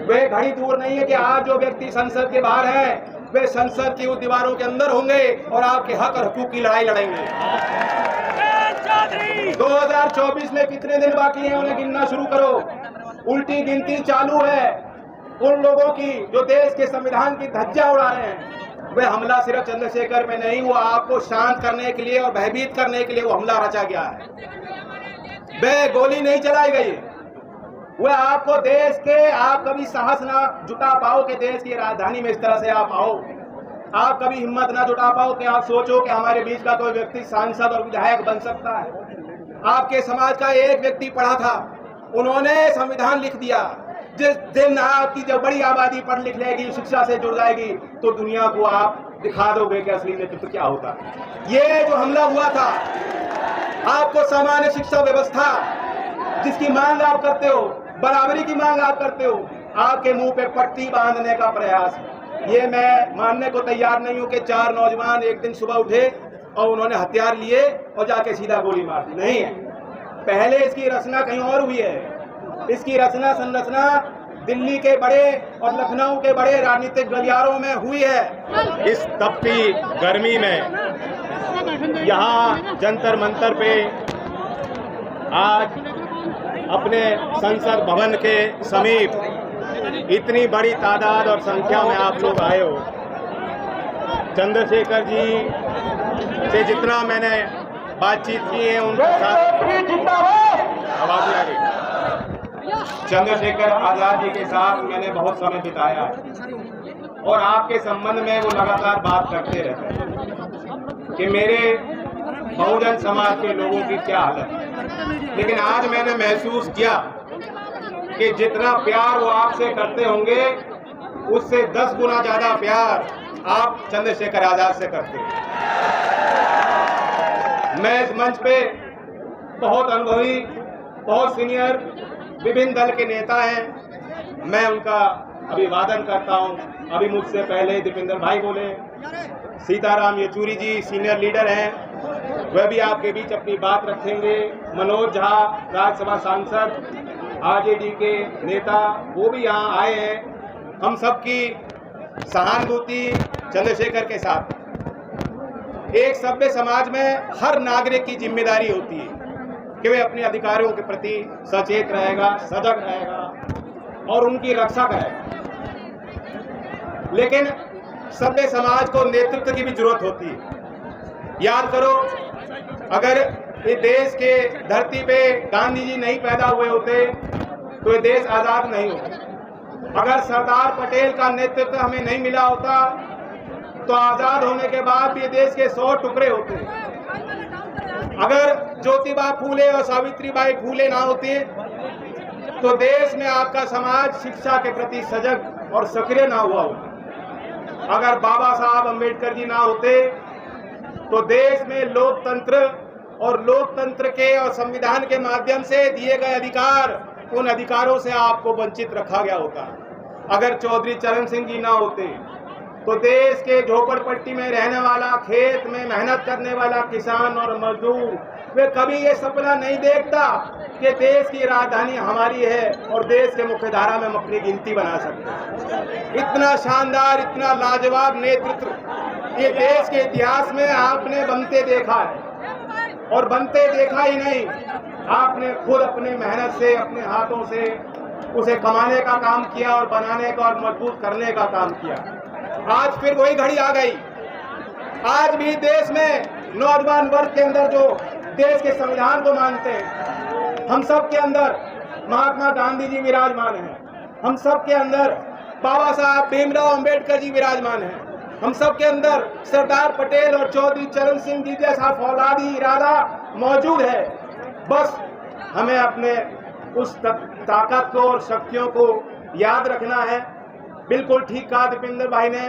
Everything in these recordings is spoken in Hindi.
वे घड़ी दूर नहीं है कि आज जो व्यक्ति संसद के बाहर है वे संसद की उन दीवारों के अंदर होंगे और आपके हक और हुकूक की लड़ाई लड़ेंगे। 2024 में कितने दिन बाकी हैं उन्हें गिनना शुरू करो। उल्टी गिनती चालू है उन लोगों की जो देश के संविधान की धज्जियां उड़ा रहे हैं। वे हमला सिर्फ चंद्रशेखर पे नहीं, वो आपको शांत करने के लिए और भयभीत करने के लिए वो हमला रचा गया है। वे गोली नहीं चलाई गई, वह आपको देश के आप कभी साहस ना जुटा पाओ कि देश की राजधानी में इस तरह से आप आओ। आप कभी हिम्मत ना जुटा पाओ कि आप सोचो कि हमारे बीच का कोई व्यक्ति सांसद और विधायक बन सकता है। आपके समाज का एक व्यक्ति पढ़ा था, उन्होंने संविधान लिख दिया। जिस दिन आपकी जब बड़ी आबादी पढ़ लिख लेगी, शिक्षा से जुड़ जाएगी, तो दुनिया को आप दिखा दोगे कि असली नेतृत्व क्या होता है। ये जो हमला हुआ था, आपको सामान्य शिक्षा व्यवस्था जिसकी मांग आप करते हो, बराबरी की मांग आप करते हो, आपके मुंह पे पट्टी बांधने का प्रयास है। ये मैं मानने को तैयार नहीं हूं कि 4 नौजवान एक दिन सुबह उठे और उन्होंने हथियार लिए और जाके सीधा गोली मार दी। नहीं है, पहले इसकी रचना कहीं और हुई है। इसकी रचना संरचना दिल्ली के बड़े और लखनऊ के बड़े राजनीतिक गलियारों में हुई है। इस तपती गर्मी में यहाँ जंतर मंतर पे आज अपने संसद भवन के समीप इतनी बड़ी तादाद और संख्या में आप लोग आए हो। चंद्रशेखर जी से जितना मैंने बातचीत की है उनके साथ आवाज आ रही, चंद्रशेखर आजाद जी के साथ मैंने बहुत समय बिताया और आपके संबंध में वो लगातार बात करते रहते हैं कि मेरे बहुजन समाज के लोगों की क्या हालत है। लेकिन आज मैंने महसूस किया कि जितना प्यार वो आपसे करते होंगे उससे 10 गुना ज्यादा प्यार आप चंद्रशेखर आजाद से करते हैं। मैं इस मंच पे बहुत अनुभवी, बहुत सीनियर विभिन्न दल के नेता हैं, मैं उनका अभिवादन करता हूं। अभी मुझसे पहले दीपेंद्र भाई बोले, सीताराम येचुरी जी सीनियर लीडर हैं, वह भी आपके बीच अपनी बात रखेंगे। मनोज झा राज्यसभा सांसद, आरजेडी के नेता, वो भी यहाँ आए हैं। हम सब की सहानुभूति चंद्रशेखर के साथ। एक सभ्य समाज में हर नागरिक की जिम्मेदारी होती है कि वे अपने अधिकारों के प्रति सचेत रहेगा, सजग रहेगा और उनकी रक्षा करेगा। लेकिन सभ्य समाज को नेतृत्व की भी जरूरत होती है। याद करो, अगर ये देश के धरती पे गांधी जी नहीं पैदा हुए होते तो ये देश आजाद नहीं होता। अगर सरदार पटेल का नेतृत्व हमें नहीं मिला होता तो आजाद होने के बाद भी ये देश के 100 टुकड़े होते। अगर ज्योतिबा फूले और सावित्रीबाई फूले ना होते तो देश में आपका समाज शिक्षा के प्रति सजग और सक्रिय ना हुआ होता। अगर बाबा साहब अम्बेडकर जी ना होते तो देश में लोकतंत्र और लोकतंत्र के और संविधान के माध्यम से दिए गए अधिकार, उन अधिकारों से आपको वंचित रखा गया होता। अगर चौधरी चरण सिंह जी ना होते तो देश के झोपड़पट्टी में रहने वाला, खेत में मेहनत करने वाला किसान और मजदूर, वे कभी ये सपना नहीं देखता कि देश की राजधानी हमारी है और देश के मुख्यधारा में हम अपनी गिनती बना सकते हैं। इतना शानदार, इतना लाजवाब नेतृत्व ये देश के इतिहास में आपने बनते देखा है। और बनते देखा ही नहीं, आपने खुद अपने मेहनत से, अपने हाथों से उसे कमाने का काम किया और बनाने का और मजबूत करने का काम किया। आज फिर वही घड़ी आ गई। आज भी देश में नौजवान वर्ग के अंदर जो देश के संविधान को मानते हैं, हम सब के अंदर महात्मा गांधी जी विराजमान हैं, हम सब के अंदर बाबा साहब भीमराव अंबेडकर जी विराजमान हैं, हम सब के अंदर सरदार पटेल और चौधरी चरण सिंह जी जैसा फौलादी इरादा मौजूद है। बस हमें अपने उस ताकत को और शक्तियों को याद रखना है। बिल्कुल ठीक कहा दीपेंद्र भाई ने,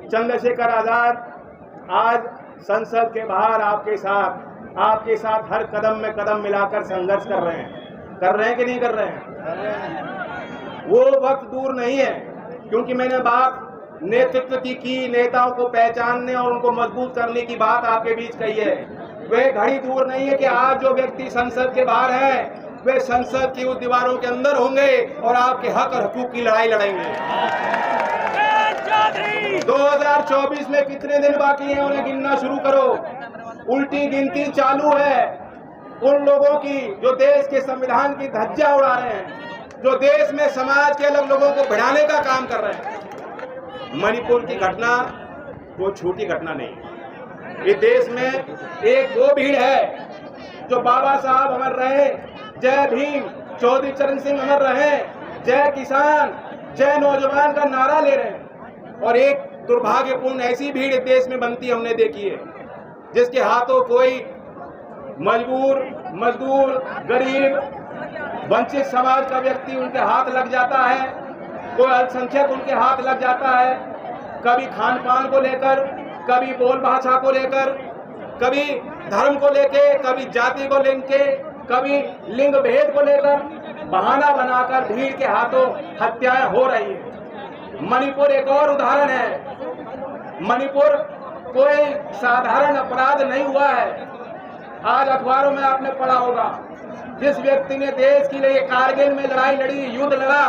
चंद्रशेखर आजाद आज संसद के बाहर आपके साथ हर कदम में कदम मिलाकर संघर्ष कर रहे हैं कि नहीं कर रहे हैं। वो वक्त दूर नहीं है, क्योंकि मैंने बात नेतृत्व की नेताओं को पहचानने और उनको मजबूत करने की बात आपके बीच कही है। वह घड़ी दूर नहीं है कि आज जो व्यक्ति संसद के बाहर है वे संसद की उस दीवारों के अंदर होंगे और आपके हक और हकूक की लड़ाई लड़ेंगे। 2024 में कितने दिन बाकी हैं, उन्हें गिनना शुरू करो। उल्टी गिनती चालू है उन लोगों की जो देश के संविधान की धज्जियां उड़ा रहे हैं, जो देश में समाज के अलग लोगों को भिड़ाने का काम कर रहे हैं। मणिपुर की घटना कोई छोटी घटना नहीं। इस देश में एक वो भीड़ है जो बाबा साहब अमर रहे, जय भीम, चौधरी चरण सिंह अमर रहे, जय किसान, जय नौजवान का नारा ले रहे हैं। और एक दुर्भाग्यपूर्ण ऐसी भीड़ इस देश में बनती हमने देखी है जिसके हाथों कोई मजदूर, गरीब, वंचित समाज का व्यक्ति उनके हाथ लग जाता है, कोई अल्पसंख्यक उनके हाथ लग जाता है, कभी खान पान को लेकर, कभी बोल भाषा को लेकर, कभी धर्म को लेके, कभी जाति को लेके, कभी लिंग भेद को लेकर बहाना बनाकर भीड़ के हाथों हत्याएं हो रही है। मणिपुर एक और उदाहरण है। मणिपुर कोई साधारण अपराध नहीं हुआ है। आज अखबारों में आपने पढ़ा होगा, जिस व्यक्ति ने देश के लिए कारगिल में लड़ाई लड़ी, युद्ध लड़ा,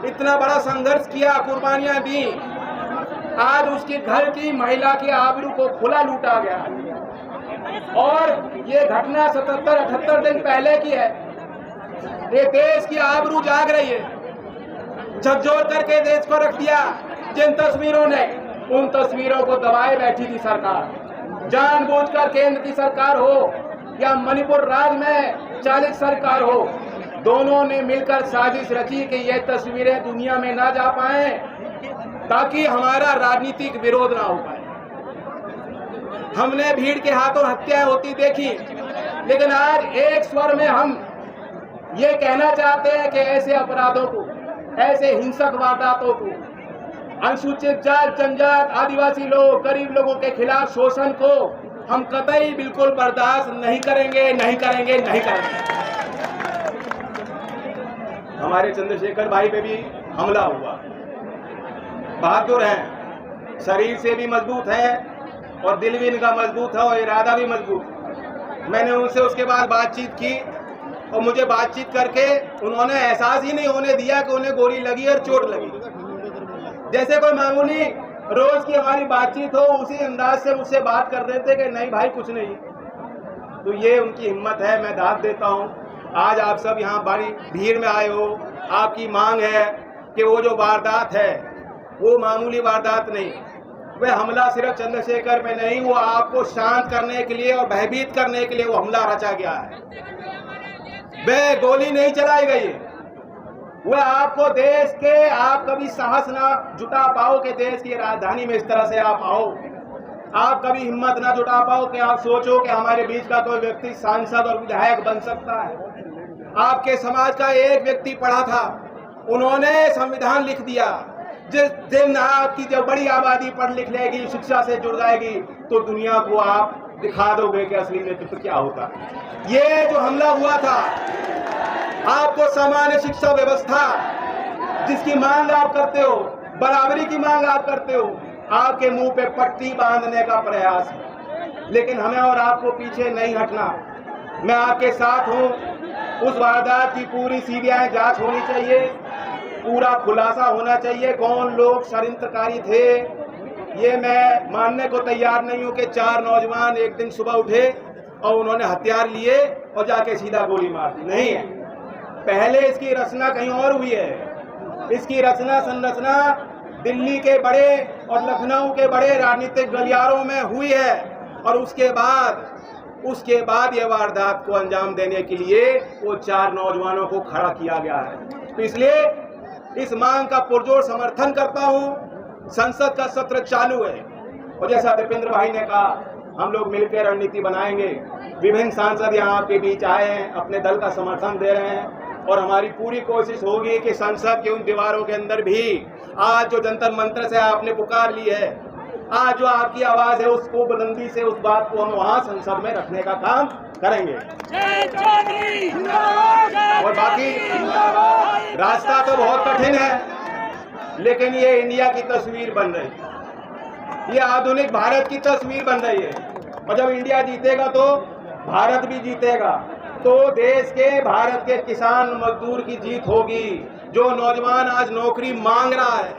इतना बड़ा संघर्ष किया, कुर्बानियां दी, आज उसके घर की महिला की आबरू को खुला लूटा गया। और ये घटना 77-78 दिन पहले की है। ये देश की आबरू जाग रही है। झकझोर करके देश को रख दिया जिन तस्वीरों ने, उन तस्वीरों को दबाए बैठी थी सरकार। जानबूझकर केंद्र की सरकार हो या मणिपुर राज्य में चालित सरकार हो, दोनों ने मिलकर साजिश रची कि ये तस्वीरें दुनिया में ना जा पाए ताकि हमारा राजनीतिक विरोध ना हो पाए। हमने भीड़ के हाथों हत्याएं होती देखी, लेकिन आज एक स्वर में हम ये कहना चाहते हैं कि ऐसे अपराधों को, ऐसे हिंसक वारदातों को, अनुसूचित जात, जनजात, आदिवासी लोग, गरीब लोगों के खिलाफ शोषण को हम कतई बिल्कुल बर्दाश्त नहीं करेंगे, नहीं करेंगे, नहीं करेंगे। हमारे चंद्रशेखर भाई पे भी हमला हुआ। बहादुर हैं, शरीर से भी मजबूत है और दिल भी इनका मजबूत है और इरादा भी मजबूत। मैंने उनसे उसके बाद बातचीत की और मुझे बातचीत करके उन्होंने एहसास ही नहीं होने दिया कि उन्हें गोली लगी और चोट लगी। जैसे कोई मामूली रोज की हमारी बातचीत हो, उसी अंदाज से मुझसे बात कर रहे थे कि नहीं भाई कुछ नहीं। तो ये उनकी हिम्मत है, मैं दाद देता हूँ। आज आप सब यहाँ बड़ी भीड़ में आए हो, आपकी मांग है कि वो जो वारदात है वो मामूली वारदात नहीं, वह हमला सिर्फ चंद्रशेखर में नहीं, वो आपको शांत करने के लिए और भयभीत करने के लिए वो हमला रचा गया है। वह गोली नहीं चलाई गई, वह आपको देश के, आप कभी साहस ना जुटा पाओ कि देश की राजधानी में इस तरह से आप आओ, आप कभी हिम्मत ना जुटा पाओ कि आप सोचो कि हमारे बीच का कोई व्यक्ति सांसद और विधायक बन सकता है। आपके समाज का एक व्यक्ति पढ़ा था, उन्होंने संविधान लिख दिया। जिस दिन आपकी जब बड़ी आबादी पढ़ लिख लेगी, शिक्षा से जुड़ जाएगी, तो दुनिया को आप दिखा दोगे कि असली नेतृत्व क्या होता है। ये जो हमला हुआ था, आपको सामान्य शिक्षा व्यवस्था जिसकी मांग आप करते हो, बराबरी की मांग आप करते हो, आपके मुंह पे पट्टी बांधने का प्रयास है। लेकिन हमें और आपको पीछे नहीं हटना। मैं आपके साथ हूं। उस वारदात की पूरी सीबीआई जांच होनी चाहिए, पूरा खुलासा होना चाहिए कौन लोग षड्यंत्रकारी थे। ये मैं मानने को तैयार नहीं हूं कि 4 नौजवान एक दिन सुबह उठे और उन्होंने हथियार लिए और जाके सीधा गोली मार दी। नहीं है, पहले इसकी रचना कहीं और हुई है। इसकी रचना संरचना दिल्ली के बड़े और लखनऊ के बड़े राजनीतिक गलियारों में हुई है और उसके बाद यह वारदात को अंजाम देने के लिए वो 4 नौजवानों को खड़ा किया गया है। तो इसलिए इस मांग का पुरजोर समर्थन करता हूं। संसद का सत्र चालू है और जैसा दीपेंद्र भाई ने कहा, हम लोग मिलकर रणनीति बनाएंगे। विभिन्न सांसद यहाँ आपके बीच आए हैं, अपने दल का समर्थन दे रहे हैं और हमारी पूरी कोशिश होगी कि संसद की उन दीवारों के अंदर भी आज जो जंतर मंत्र से आपने पुकार ली है, आज जो आपकी आवाज है, उसको बुलंदी से उस बात को हम वहाँ संसद में रखने का काम करेंगे। और बाकी रास्ता तो बहुत कठिन है, लेकिन ये इंडिया की तस्वीर बन रही है, ये आधुनिक भारत की तस्वीर बन रही है। और जब इंडिया जीतेगा तो भारत भी जीतेगा। तो देश के, भारत के किसान मजदूर की जीत होगी। जो नौजवान आज नौकरी मांग रहा है,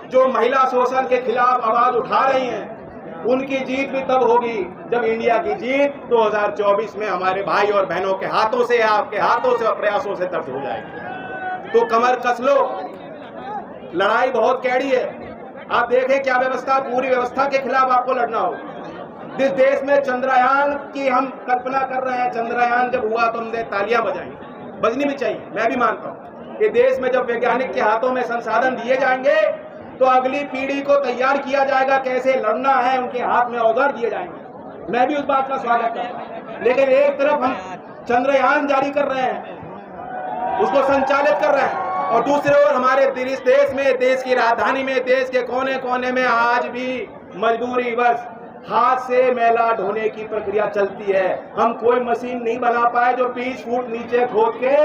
जो महिला शोषण के खिलाफ आवाज उठा रही हैं, उनकी जीत भी तब होगी जब इंडिया की जीत 2024 में हमारे भाई और बहनों के हाथों से, आपके हाथों से और प्रयासों से दर्ज हो जाएगी। तो कमर कस लो, लड़ाई बहुत कैड़ी है। आप देखें क्या व्यवस्था, पूरी व्यवस्था के खिलाफ आपको लड़ना हो। जिस देश में चंद्रयान की हम कल्पना कर रहे हैं, चंद्रयान जब हुआ तो हमने तालियां बजाई, बजनी भी चाहिए, मैं भी मानता हूं कि देश में जब वैज्ञानिक के हाथों में संसाधन दिए जाएंगे तो अगली पीढ़ी को तैयार किया जाएगा, कैसे लड़ना है, उनके हाथ में औजार दिए जाएंगे। मैं भी उस बात का स्वागत करता हूं। लेकिन एक तरफ हम चंद्रयान जारी कर रहे हैं, उसको संचालित कर रहे हैं, और दूसरी ओर हमारे देश में, देश की राजधानी में, देश के कोने कोने में आज भी मजबूरी बस हाथ से मैला ढोने की प्रक्रिया चलती है। हम कोई मशीन नहीं बना पाए जो 20 फुट नीचे खोद के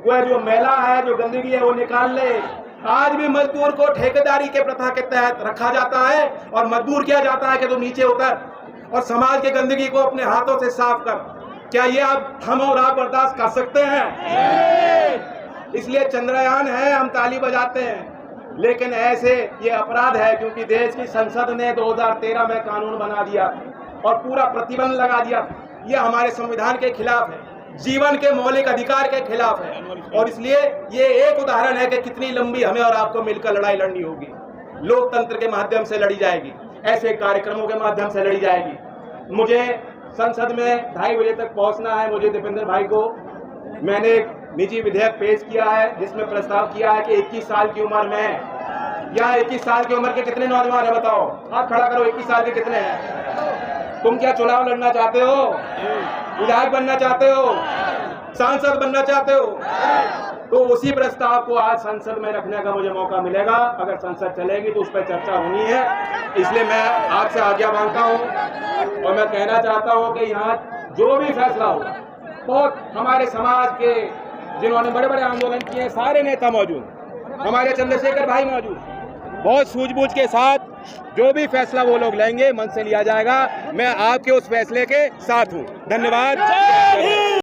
वह जो मैला है, जो गंदगी है, वो निकाल ले। आज भी मजदूर को ठेकेदारी के प्रथा के तहत रखा जाता है और मजबूर किया जाता है कि तुम नीचे उतर और समाज की गंदगी को अपने हाथों से साफ कर। क्या ये हम और आप बर्दाश्त कर सकते हैं? इसलिए चंद्रयान है, हम ताली बजाते हैं, लेकिन ऐसे ये अपराध है क्योंकि देश की संसद ने 2013 में कानून बना दिया और पूरा प्रतिबंध लगा दिया। ये हमारे संविधान के खिलाफ है, जीवन के मौलिक अधिकार के खिलाफ है, और इसलिए ये एक उदाहरण है कि कितनी लंबी हमें और आपको मिलकर लड़ाई लड़नी होगी। लोकतंत्र के माध्यम से लड़ी जाएगी, ऐसे कार्यक्रमों के माध्यम से लड़ी जाएगी। मुझे संसद में 2:30 बजे तक पहुंचना है। मुझे दीपेंद्र भाई को मैंने एक निजी विधेयक पेश किया है जिसमें प्रस्ताव किया है कि 21 साल की उम्र में, या 21 साल की उम्र के कितने नौजवान है बताओ, हाथ खड़ा करो, 21 साल के कितने हैं? तुम क्या चुनाव लड़ना चाहते हो? विधायक बनना चाहते हो? सांसद बनना चाहते हो? तो उसी प्रस्ताव को आज संसद में रखने का मुझे मौका मिलेगा। अगर संसद चलेगी तो उस पर चर्चा होनी है। इसलिए मैं आपसे आज्ञा मांगता हूं और मैं कहना चाहता हूं कि यहाँ जो भी फैसला हो, बहुत हमारे समाज के जिन्होंने बड़े बड़े आंदोलन किए, सारे नेता मौजूद, हमारे चंद्रशेखर भाई मौजूद, बहुत सूझबूझ के साथ जो भी फैसला वो लोग लेंगे मन से लिया जाएगा। मैं आपके उस फैसले के साथ हूँ। धन्यवाद।